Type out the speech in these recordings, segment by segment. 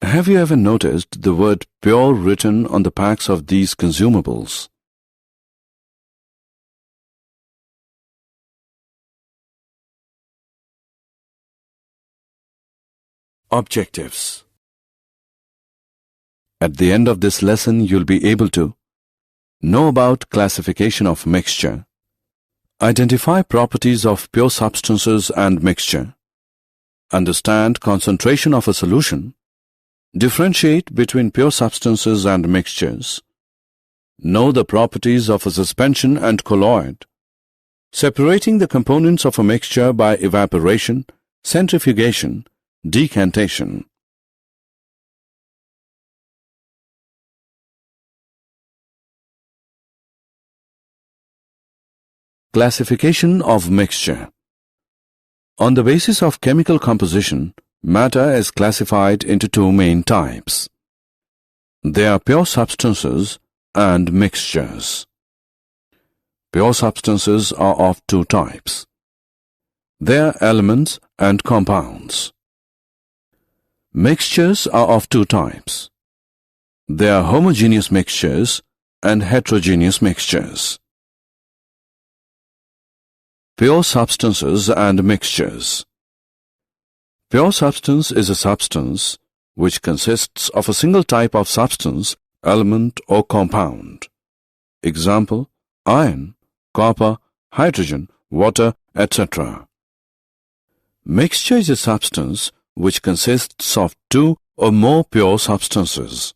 Have you ever noticed the word pure written on the packs of these consumables? Objectives. At the end of this lesson, you'll be able to know about classification of mixture, identify properties of pure substances and mixture, understand concentration of a solution, differentiate between pure substances and mixtures, know the properties of a suspension and colloid, separating the components of a mixture by evaporation, centrifugation, decantation. Classification of mixture. On the basis of chemical composition, matter is classified into two main types. They are pure substances and mixtures. Pure substances are of two types. They are elements and compounds. Mixtures are of two types. They are homogeneous mixtures and heterogeneous mixtures. Pure substances and mixtures. Pure substance is a substance which consists of a single type of substance, element or compound. Example, iron, copper, hydrogen, water, etc. Mixture is a substance which consists of two or more pure substances.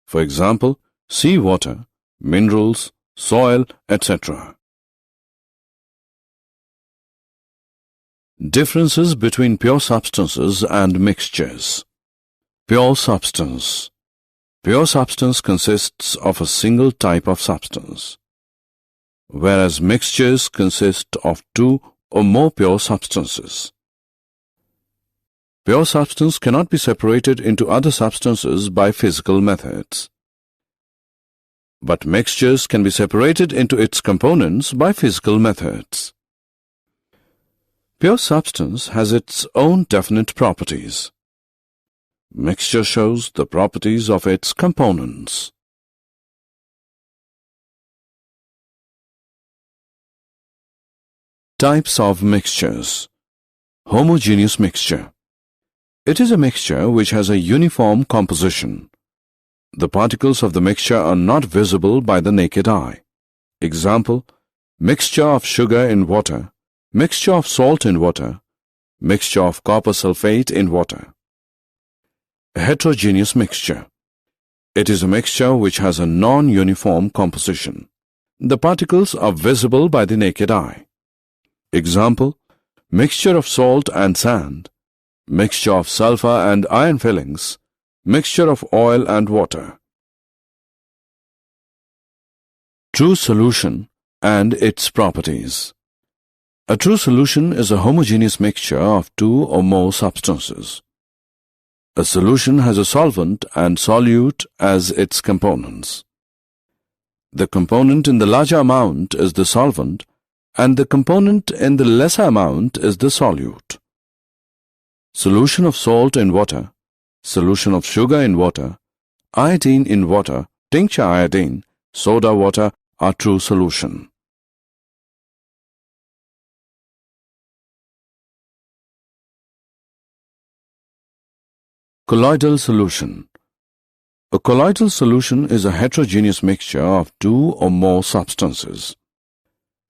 For example, seawater, minerals, soil, etc. Differences between pure substances and mixtures. Pure substance. Pure substance consists of a single type of substance, whereas mixtures consist of two or more pure substances. Pure substance cannot be separated into other substances by physical methods, but mixtures can be separated into its components by physical methods. Pure substance has its own definite properties. Mixture shows the properties of its components. Types of mixtures. Homogeneous mixture. It is a mixture which has a uniform composition. The particles of the mixture are not visible by the naked eye. Example, mixture of sugar in water, mixture of salt in water, mixture of copper sulfate in water. Heterogeneous mixture. It is a mixture which has a non-uniform composition. The particles are visible by the naked eye. Example, mixture of salt and sand, mixture of sulfur and iron fillings, mixture of oil and water. True solution and its properties. A true solution is a homogeneous mixture of two or more substances. A solution has a solvent and solute as its components. The component in the larger amount is the solvent, and the component in the lesser amount is the solute. Solution of salt in water, solution of sugar in water, iodine in water, tincture iodine, soda water are true solution. Colloidal solution. A colloidal solution is a heterogeneous mixture of two or more substances.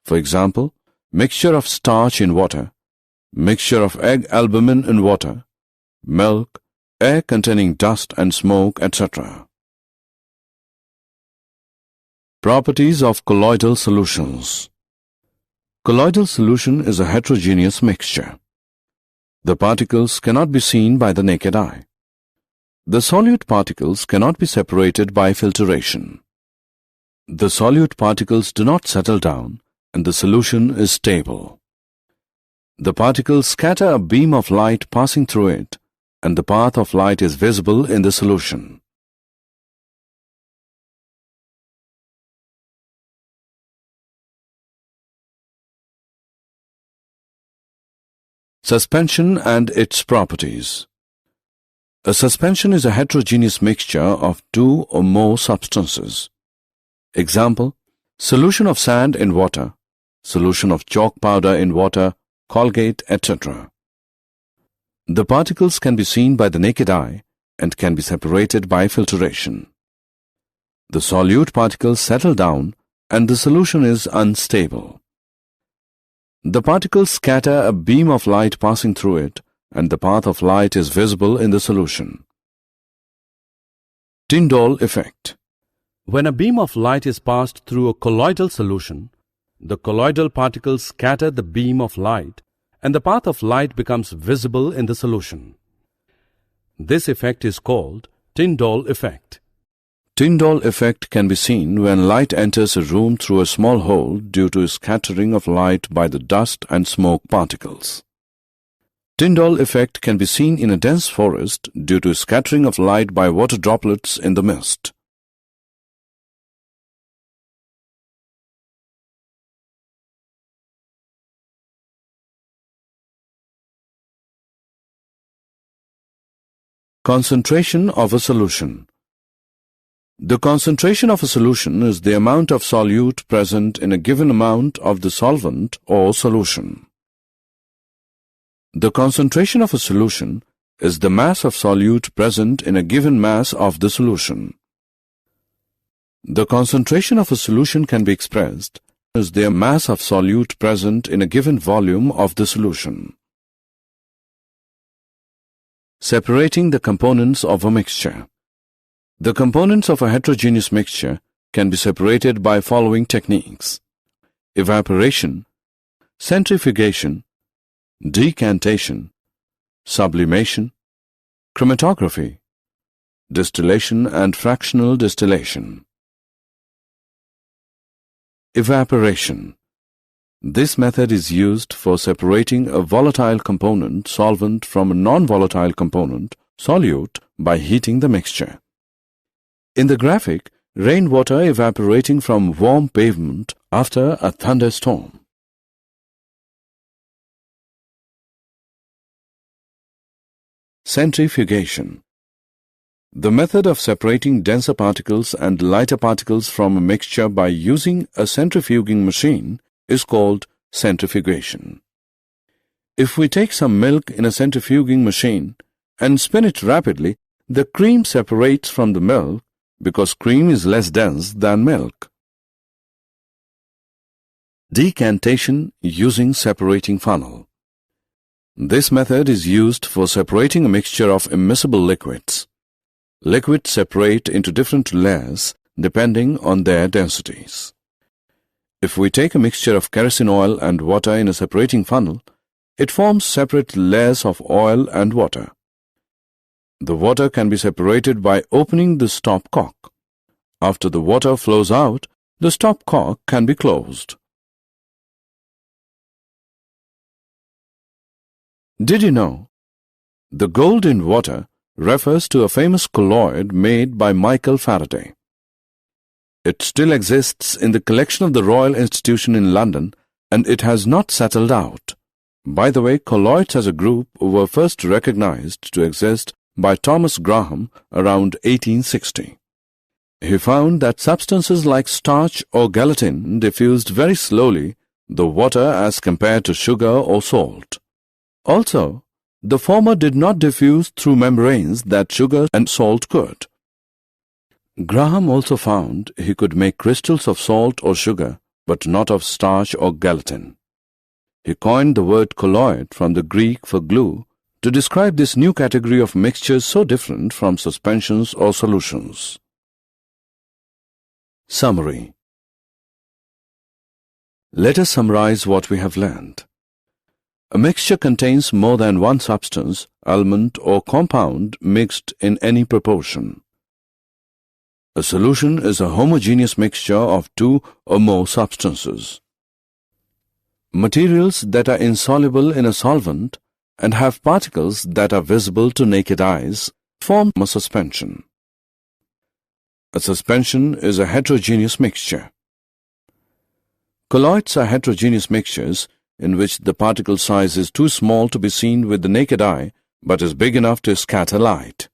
For example, mixture of starch in water, mixture of egg albumin in water, milk, air containing dust and smoke, etc. Properties of colloidal solutions. Colloidal solution is a heterogeneous mixture. The particles cannot be seen by the naked eye. The solute particles cannot be separated by filtration. The solute particles do not settle down, and the solution is stable. The particles scatter a beam of light passing through it, and the path of light is visible in the solution. Suspension and its properties. A suspension is a heterogeneous mixture of two or more substances. Example, solution of sand in water, solution of chalk powder in water, Colgate, etc. The particles can be seen by the naked eye and can be separated by filtration. The solute particles settle down and the solution is unstable. The particles scatter a beam of light passing through it, and the path of light is visible in the solution. Tyndall effect. When a beam of light is passed through a colloidal solution, the colloidal particles scatter the beam of light, and the path of light becomes visible in the solution. This effect is called Tyndall effect. Tyndall effect can be seen when light enters a room through a small hole due to scattering of light by the dust and smoke particles. Tyndall effect can be seen in a dense forest due to scattering of light by water droplets in the mist. Concentration of a solution. The concentration of a solution is the amount of solute present in a given amount of the solvent or solution. The concentration of a solution is the mass of solute present in a given mass of the solution. The concentration of a solution can be expressed as the mass of solute present in a given volume of the solution. Separating the components of a mixture. The components of a heterogeneous mixture can be separated by following techniques: evaporation, centrifugation, decantation, sublimation, chromatography, distillation and fractional distillation. Evaporation. This method is used for separating a volatile component solvent from a non-volatile component solute by heating the mixture. In the graphic, rainwater evaporating from warm pavement after a thunderstorm. Centrifugation. The method of separating denser particles and lighter particles from a mixture by using a centrifuging machine is called centrifugation. If we take some milk in a centrifuging machine and spin it rapidly, the cream separates from the milk because cream is less dense than milk. Decantation using separating funnel. This method is used for separating a mixture of immiscible liquids. Liquids separate into different layers depending on their densities. If we take a mixture of kerosene oil and water in a separating funnel, it forms separate layers of oil and water. The water can be separated by opening the stopcock. After the water flows out, the stopcock can be closed. Did you know? The gold in water refers to a famous colloid made by Michael Faraday. It still exists in the collection of the Royal Institution in London, and it has not settled out. By the way, colloids as a group were first recognized to exist by Thomas Graham around 1860. He found that substances like starch or gelatin diffused very slowly the water as compared to sugar or salt. Also, the former did not diffuse through membranes that sugar and salt could. Graham also found he could make crystals of salt or sugar, but not of starch or gelatin. He coined the word colloid from the Greek for glue to describe this new category of mixtures so different from suspensions or solutions. Summary. Let us summarize what we have learned. A mixture contains more than one substance, element or compound mixed in any proportion. A solution is a homogeneous mixture of two or more substances. Materials that are insoluble in a solvent and have particles that are visible to naked eyes form a suspension. A suspension is a heterogeneous mixture. Colloids are heterogeneous mixtures in which the particle size is too small to be seen with the naked eye but is big enough to scatter light.